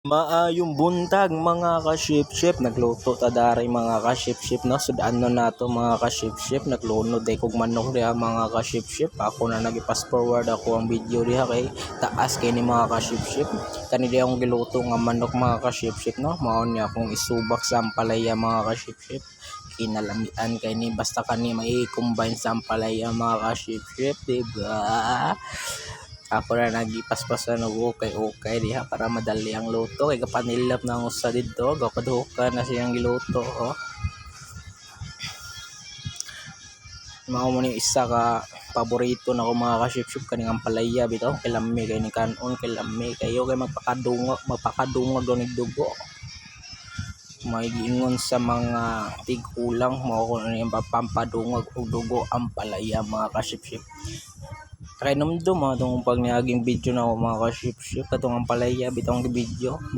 Maayong buntag mga ka-ship-ship, nagluto ta dari mga ka-ship-ship no. Sudaan no nato mga ka-ship-ship, naglunod day kog manok diha mga ka-ship-ship. Ako na nag-pass forward ako ang video diha kay taas kay ni mga ka-ship-ship. Kani di akong giluto nga manok mga ka-ship-ship no. Mao ni akong isubak sa ampalaya mga ka-ship-ship. Kinalamian kay ni basta kani mai-combine sa ampalaya mga ka-ship-ship, diba? Ako na nagipaspasan og okay diha para madali ang luto kay kapanilap na ang usa didto gapadukan na siyang giluto oh. Mao man yung isa ka paborito na ko mga ka-ship-ship kaning ampalaya bitaw kay lami kay ni kanon kay lami kayo kay magpakadungog daw nig dugo. May giingon sa mga tig-ulang mao ko yung pampadungog og dugo ampalaya mga ka-ship-ship. Kay numdum tong pag niaging video na ako mga ka-ship-ship katong ampalaya bitong video.